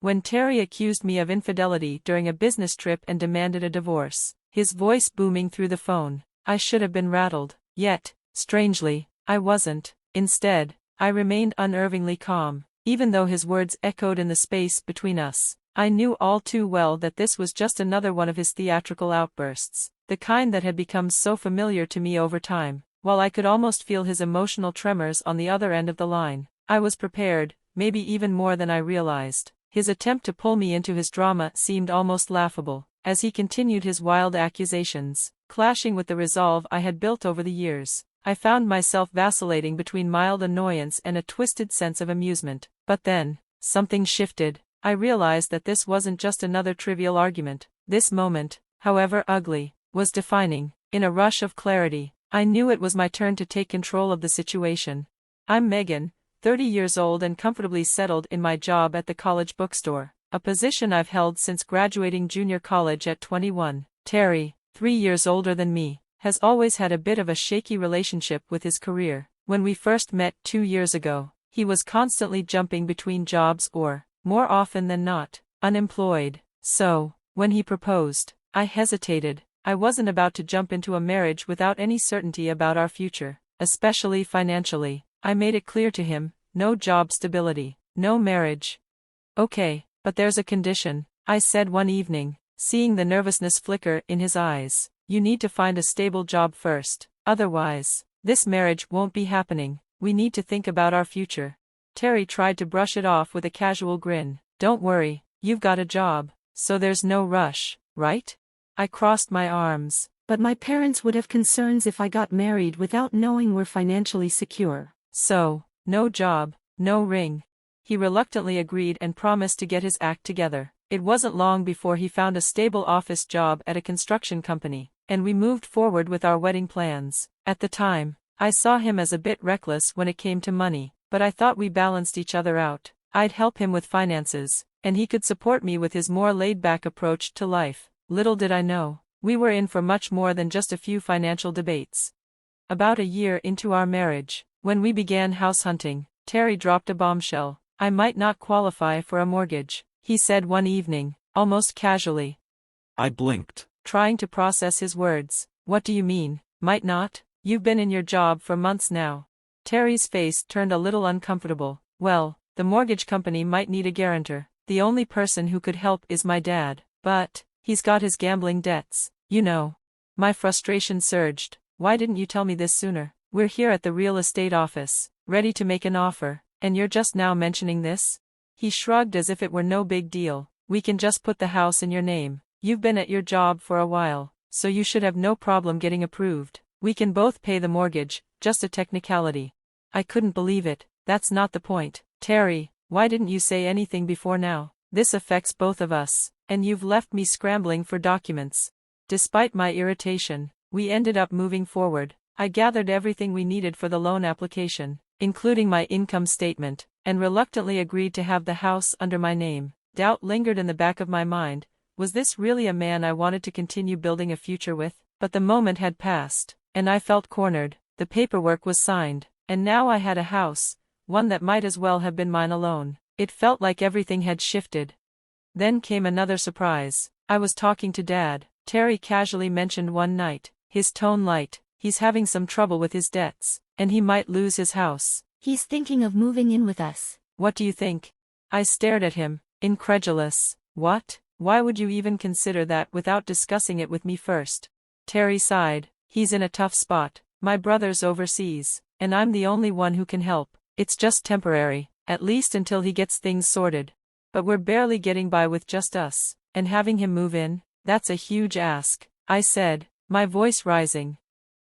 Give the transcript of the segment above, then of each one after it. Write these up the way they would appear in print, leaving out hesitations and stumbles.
when Terry accused me of infidelity during a business trip and demanded a divorce, his voice booming through the phone. I should have been rattled, yet, strangely, I wasn't. Instead, I remained unnervingly calm, even though his words echoed in the space between us. I knew all too well that this was just another one of his theatrical outbursts, the kind that had become so familiar to me over time. While I could almost feel his emotional tremors on the other end of the line, I was prepared, maybe even more than I realized. His attempt to pull me into his drama seemed almost laughable, as he continued his wild accusations, clashing with the resolve I had built over the years. I found myself vacillating between mild annoyance and a twisted sense of amusement. But then, something shifted. I realized that this wasn't just another trivial argument. This moment, however ugly, was defining. In a rush of clarity, I knew it was my turn to take control of the situation. I'm Megan, 30 years old and comfortably settled in my job at the college bookstore, a position I've held since graduating junior college at 21. Terry, 3 years older than me, has always had a bit of a shaky relationship with his career. When we first met 2 years ago, he was constantly jumping between jobs or, more often than not, unemployed. So, when he proposed, I hesitated. I wasn't about to jump into a marriage without any certainty about our future, especially financially. I made it clear to him, no job stability, no marriage. Okay, but there's a condition, I said one evening, seeing the nervousness flicker in his eyes. You need to find a stable job first, otherwise, this marriage won't be happening. We need to think about our future. Terry tried to brush it off with a casual grin. Don't worry, you've got a job, so there's no rush, right? I crossed my arms. But my parents would have concerns if I got married without knowing we're financially secure. So, no job, no ring. He reluctantly agreed and promised to get his act together. It wasn't long before he found a stable office job at a construction company, and we moved forward with our wedding plans. At the time, I saw him as a bit reckless when it came to money, but I thought we balanced each other out. I'd help him with finances, and he could support me with his more laid-back approach to life. Little did I know, we were in for much more than just a few financial debates. About a year into our marriage, when we began house hunting, Terry dropped a bombshell. I might not qualify for a mortgage, he said one evening, almost casually. I blinked, trying to process his words. What do you mean, might not? You've been in your job for months now. Terry's face turned a little uncomfortable. Well, the mortgage company might need a guarantor. The only person who could help is my dad, but he's got his gambling debts, you know. My frustration surged. Why didn't you tell me this sooner? We're here at the real estate office, ready to make an offer, and you're just now mentioning this? He shrugged as if it were no big deal. We can just put the house in your name. You've been at your job for a while, so you should have no problem getting approved. We can both pay the mortgage, just a technicality. I couldn't believe it. That's not the point. Terry, why didn't you say anything before now? This affects both of us, and you've left me scrambling for documents. Despite my irritation, we ended up moving forward. I gathered everything we needed for the loan application, including my income statement, and reluctantly agreed to have the house under my name. Doubt lingered in the back of my mind. Was this really a man I wanted to continue building a future with? But the moment had passed, and I felt cornered. The paperwork was signed, and now I had a house, one that might as well have been mine alone. It felt like everything had shifted. Then came another surprise. I was talking to Dad. Terry casually mentioned one night, his tone light. He's having some trouble with his debts, and he might lose his house. He's thinking of moving in with us. What do you think? I stared at him, incredulous. What? Why would you even consider that without discussing it with me first? Terry sighed. He's in a tough spot. My brother's overseas, and I'm the only one who can help. It's just temporary, at least until he gets things sorted. But we're barely getting by with just us, and having him move in, that's a huge ask, I said, my voice rising.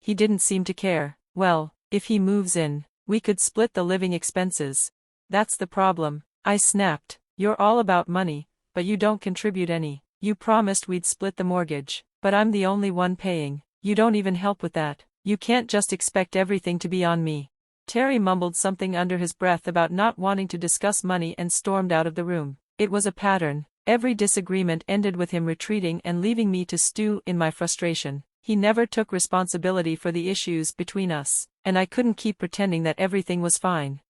He didn't seem to care. Well, if he moves in, we could split the living expenses. That's the problem, I snapped. You're all about money, but you don't contribute any. You promised we'd split the mortgage, but I'm the only one paying. You don't even help with that. You can't just expect everything to be on me. Terry mumbled something under his breath about not wanting to discuss money and stormed out of the room. It was a pattern. Every disagreement ended with him retreating and leaving me to stew in my frustration. He never took responsibility for the issues between us, and I couldn't keep pretending that everything was fine.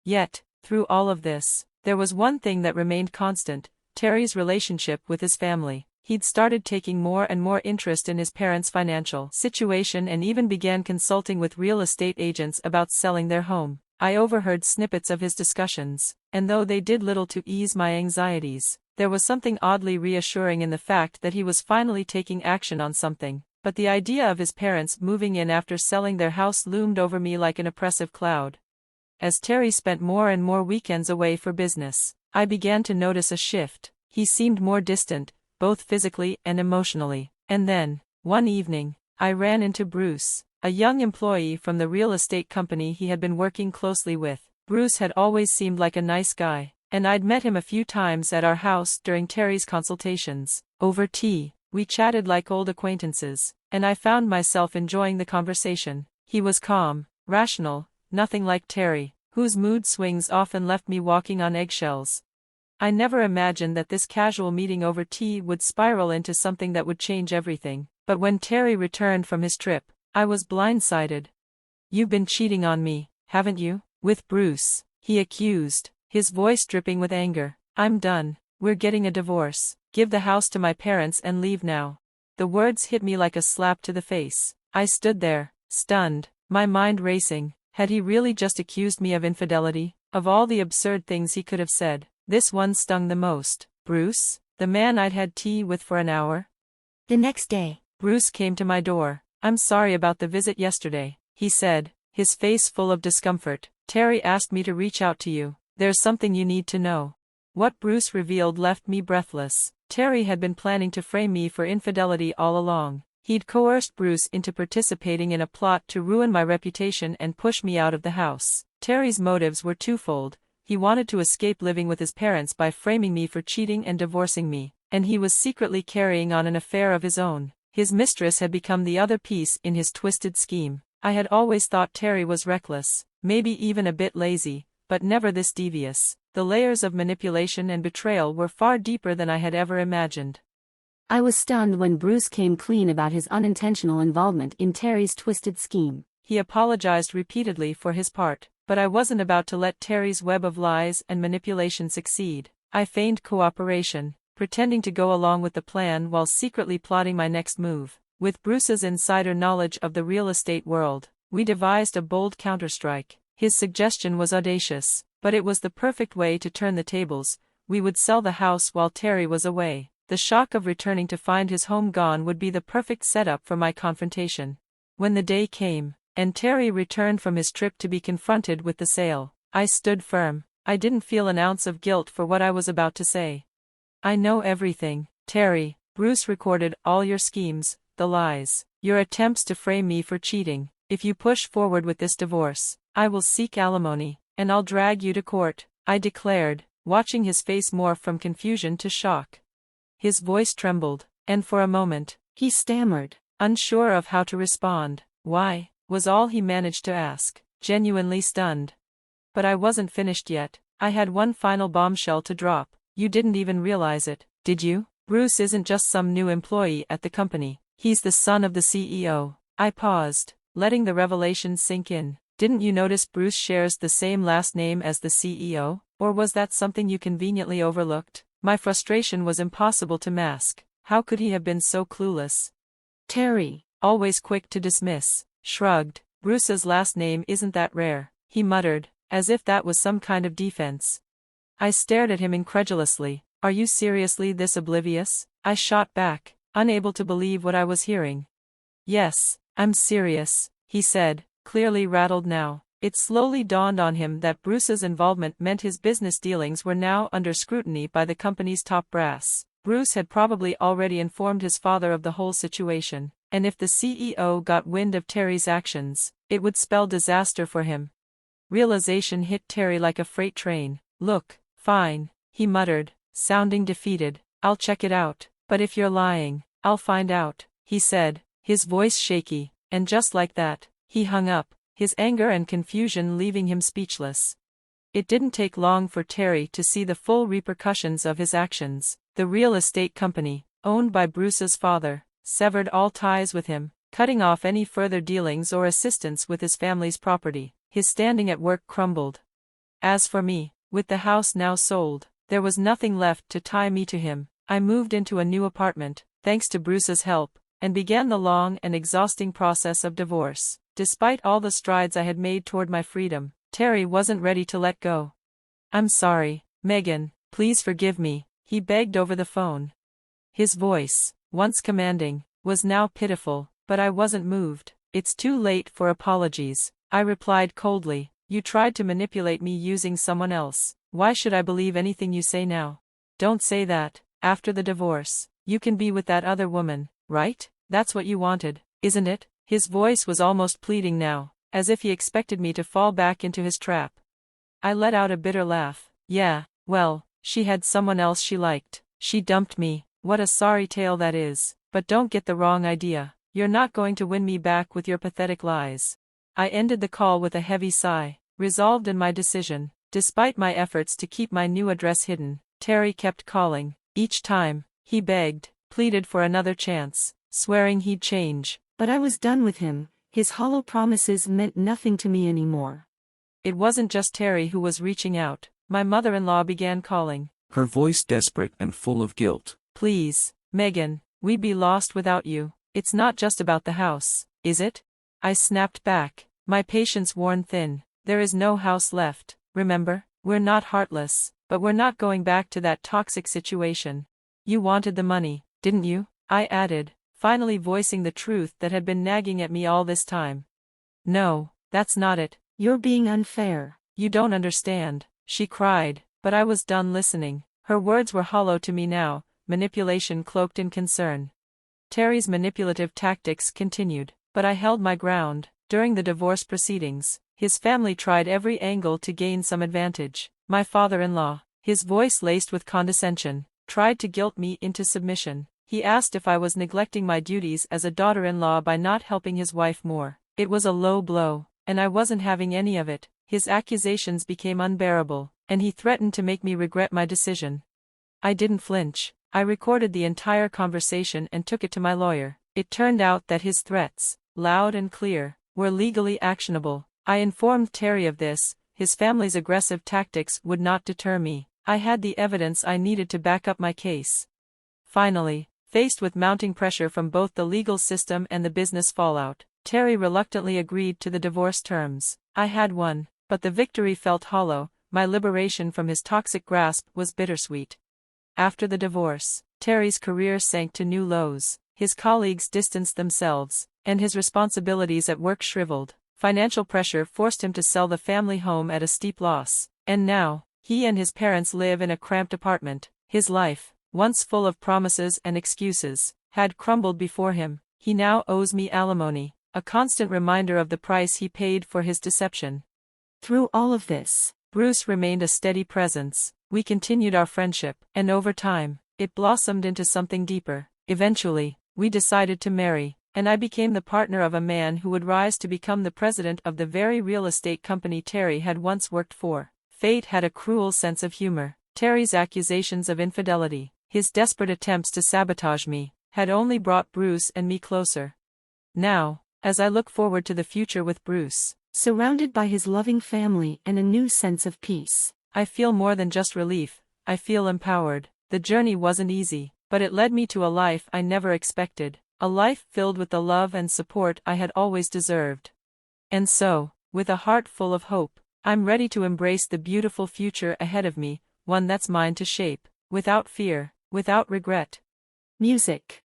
Yet, through all of this, There was one thing that remained constant: Terry's relationship with his family. He'd started taking more and more interest in his parents' financial situation and even began consulting with real estate agents about selling their home. I overheard snippets of his discussions, and though they did little to ease my anxieties, there was something oddly reassuring in the fact that he was finally taking action on something. But the idea of his parents moving in after selling their house loomed over me like an oppressive cloud. As Terry spent more and more weekends away for business, I began to notice a shift. He seemed more distant, both physically and emotionally. And then, one evening, I ran into Bruce, a young employee from the real estate company he had been working closely with. Bruce had always seemed like a nice guy, and I'd met him a few times at our house during Terry's consultations. Over tea, we chatted like old acquaintances, and I found myself enjoying the conversation. He was calm, rational, nothing like Terry, whose mood swings often left me walking on eggshells. I never imagined that this casual meeting over tea would spiral into something that would change everything, but when Terry returned from his trip, I was blindsided. "You've been cheating on me, haven't you?" "With Bruce," he accused, his voice dripping with anger. "I'm done. We're getting a divorce. Give the house to my parents and leave now." The words hit me like a slap to the face. I stood there, stunned, my mind racing. Had he really just accused me of infidelity? Of all the absurd things he could have said, this one stung the most. Bruce, the man I'd had tea with for an hour? The next day, Bruce came to my door. "I'm sorry about the visit yesterday," he said, his face full of discomfort. "Terry asked me to reach out to you. There's something you need to know." What Bruce revealed left me breathless. Terry had been planning to frame me for infidelity all along. He'd coerced Bruce into participating in a plot to ruin my reputation and push me out of the house. Terry's motives were twofold. He wanted to escape living with his parents by framing me for cheating and divorcing me, and he was secretly carrying on an affair of his own. His mistress had become the other piece in his twisted scheme. I had always thought Terry was reckless, maybe even a bit lazy, but never this devious. The layers of manipulation and betrayal were far deeper than I had ever imagined. I was stunned when Bruce came clean about his unintentional involvement in Terry's twisted scheme. He apologized repeatedly for his part, but I wasn't about to let Terry's web of lies and manipulation succeed. I feigned cooperation, pretending to go along with the plan while secretly plotting my next move. With Bruce's insider knowledge of the real estate world, we devised a bold counterstrike. His suggestion was audacious, but it was the perfect way to turn the tables. We would sell the house while Terry was away. The shock of returning to find his home gone would be the perfect setup for my confrontation. When the day came, and Terry returned from his trip to be confronted with the sale, I stood firm. I didn't feel an ounce of guilt for what I was about to say. "I know everything, Terry. Bruce recorded all your schemes, the lies, your attempts to frame me for cheating. If you push forward with this divorce, I will seek alimony, and I'll drag you to court," I declared, watching his face morph from confusion to shock. His voice trembled, and for a moment, he stammered, unsure of how to respond. "Why?" was all he managed to ask, genuinely stunned. But I wasn't finished yet. I had one final bombshell to drop. "You didn't even realize it, did you? Bruce isn't just some new employee at the company. He's the son of the CEO." I paused, letting the revelation sink in. "Didn't you notice Bruce shares the same last name as the CEO? Or was that something you conveniently overlooked?" My frustration was impossible to mask. How could he have been so clueless? Terry, always quick to dismiss, shrugged. "Bruce's last name isn't that rare," he muttered, as if that was some kind of defense. I stared at him incredulously. "Are you seriously this oblivious?" I shot back, unable to believe what I was hearing. "Yes, I'm serious," he said, clearly rattled now. It slowly dawned on him that Bruce's involvement meant his business dealings were now under scrutiny by the company's top brass. Bruce had probably already informed his father of the whole situation, and if the CEO got wind of Terry's actions, it would spell disaster for him. Realization hit Terry like a freight train. "Look, fine," he muttered, sounding defeated. "I'll check it out, but if you're lying, I'll find out," he said, his voice shaky, and just like that, he hung up, his anger and confusion leaving him speechless. It didn't take long for Terry to see the full repercussions of his actions. The real estate company, owned by Bruce's father, severed all ties with him, cutting off any further dealings or assistance with his family's property. His standing at work crumbled. As for me, With the house now sold, there was nothing left to tie me to him. I moved into a new apartment, thanks to Bruce's help, and began the long and exhausting process of divorce. Despite all the strides I had made toward my freedom, Terry wasn't ready to let go. "I'm sorry, Megan, please forgive me," he begged over the phone. His voice, once commanding, was now pitiful, but I wasn't moved. "It's too late for apologies," I replied coldly. "You tried to manipulate me using someone else. Why should I believe anything you say now?" "Don't say that. After the divorce, you can be with that other woman, right? That's what you wanted, isn't it?" His voice was almost pleading now, as if he expected me to fall back into his trap. I let out a bitter laugh. "Yeah, well, she had someone else she liked. She dumped me. What a sorry tale that is. But don't get the wrong idea. You're not going to win me back with your pathetic lies." I ended the call with a heavy sigh, resolved in my decision. Despite my efforts to keep my new address hidden, Terry kept calling. Each time, he begged, pleaded for another chance, swearing he'd change. But I was done with him. His hollow promises meant nothing to me anymore. It wasn't just Terry who was reaching out. My mother-in-law began calling, her voice desperate and full of guilt. "Please, Megan, we'd be lost without you. It's not just about the house, is it?" I snapped back, my patience worn thin. "There is no house left, remember? We're not heartless, but we're not going back to that toxic situation." "You wanted the money, didn't you?" I added, finally voicing the truth that had been nagging at me all this time. "No, that's not it." "You're being unfair." "You don't understand," she cried, but I was done listening. Her words were hollow to me now, manipulation cloaked in concern. Terry's manipulative tactics continued, but I held my ground. During the divorce proceedings, his family tried every angle to gain some advantage. My father-in-law, his voice laced with condescension, tried to guilt me into submission. He asked if I was neglecting my duties as a daughter-in-law by not helping his wife more. It was a low blow, and I wasn't having any of it. His accusations became unbearable, and he threatened to make me regret my decision. I didn't flinch. I recorded the entire conversation and took it to my lawyer. It turned out that his threats, loud and clear, were legally actionable. I informed Terry of this. His family's aggressive tactics would not deter me. I had the evidence I needed to back up my case. Finally, faced with mounting pressure from both the legal system and the business fallout, Terry reluctantly agreed to the divorce terms. I had won, but the victory felt hollow. My liberation from his toxic grasp was bittersweet. After the divorce, Terry's career sank to new lows. His colleagues distanced themselves, and his responsibilities at work shriveled. Financial pressure forced him to sell the family home at a steep loss. And now, he and his parents live in a cramped apartment. His life, once full of promises and excuses, had crumbled before him. He now owes me alimony, a constant reminder of the price he paid for his deception. Through all of this, Bruce remained a steady presence. We continued our friendship, and over time, it blossomed into something deeper. Eventually, we decided to marry, and I became the partner of a man who would rise to become the president of the very real estate company Terry had once worked for. Fate had a cruel sense of humor. Terry's accusations of infidelity, his desperate attempts to sabotage me, had only brought Bruce and me closer. Now, as I look forward to the future with Bruce, surrounded by his loving family and a new sense of peace, I feel more than just relief. I feel empowered. The journey wasn't easy, but it led me to a life I never expected, a life filled with the love and support I had always deserved. And so, with a heart full of hope, I'm ready to embrace the beautiful future ahead of me, one that's mine to shape, without fear, without regret. Music.